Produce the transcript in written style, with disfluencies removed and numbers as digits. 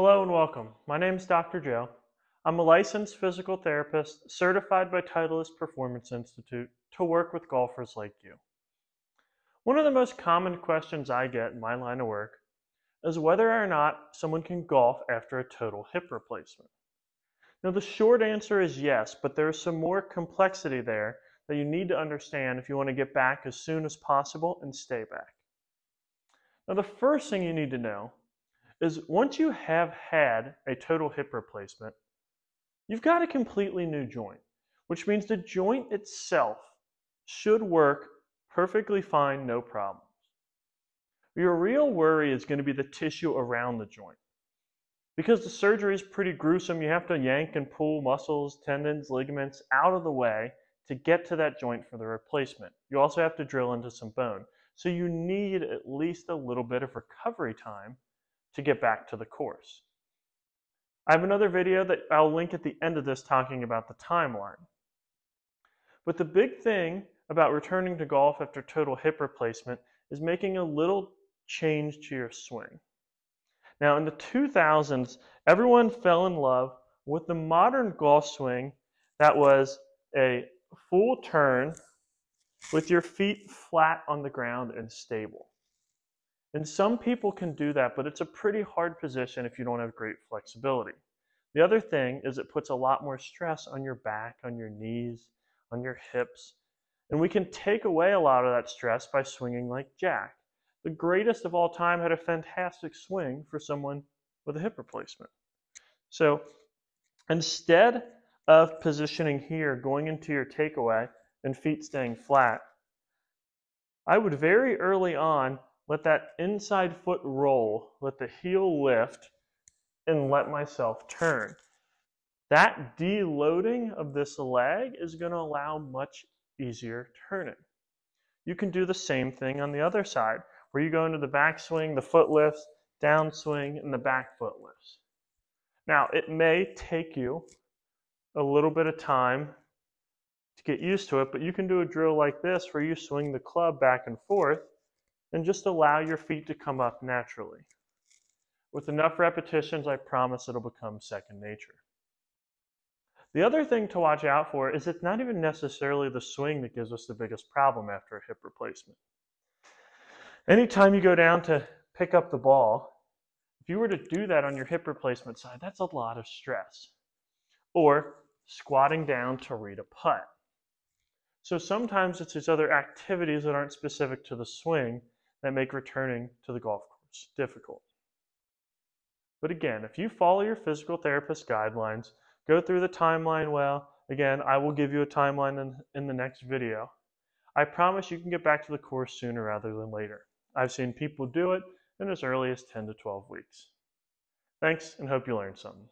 Hello and welcome. My name is Dr. Joe. I'm a licensed physical therapist certified by Titleist Performance Institute to work with golfers like you. One of the most common questions I get in my line of work is whether or not someone can golf after a total hip replacement. Now the short answer is yes, but there's some more complexity there that you need to understand if you want to get back as soon as possible and stay back. Now the first thing you need to know is once you have had a total hip replacement, you've got a completely new joint, which means the joint itself should work perfectly fine, no problems. Your real worry is going to be the tissue around the joint. Because the surgery is pretty gruesome, you have to yank and pull muscles, tendons, ligaments out of the way to get to that joint for the replacement. You also have to drill into some bone. So you need at least a little bit of recovery time to get back to the course. I have another video that I'll link at the end of this talking about the timeline. But the big thing about returning to golf after total hip replacement is making a little change to your swing. Now in the 2000s, everyone fell in love with the modern golf swing that was a full turn with your feet flat on the ground and stable. And some people can do that, but it's a pretty hard position if you don't have great flexibility. The other thing is it puts a lot more stress on your back, on your knees, on your hips. And we can take away a lot of that stress by swinging like Jack. The greatest of all time had a fantastic swing for someone with a hip replacement. So instead of positioning here, going into your takeaway and feet staying flat, I would very early on let that inside foot roll, let the heel lift, and let myself turn. That deloading of this leg is going to allow much easier turning. You can do the same thing on the other side, where you go into the backswing, the foot lifts, downswing, and the back foot lifts. Now, it may take you a little bit of time to get used to it, but you can do a drill like this where you swing the club back and forth and just allow your feet to come up naturally. With enough repetitions, I promise it'll become second nature. The other thing to watch out for is it's not even necessarily the swing that gives us the biggest problem after a hip replacement. Anytime you go down to pick up the ball, if you were to do that on your hip replacement side, that's a lot of stress. Or squatting down to read a putt. So sometimes it's these other activities that aren't specific to the swing that make returning to the golf course difficult. But again, if you follow your physical therapist guidelines, go through the timeline well, again, I will give you a timeline in the next video. I promise you can get back to the course sooner rather than later. I've seen people do it in as early as 10 to 12 weeks. Thanks, and hope you learned something.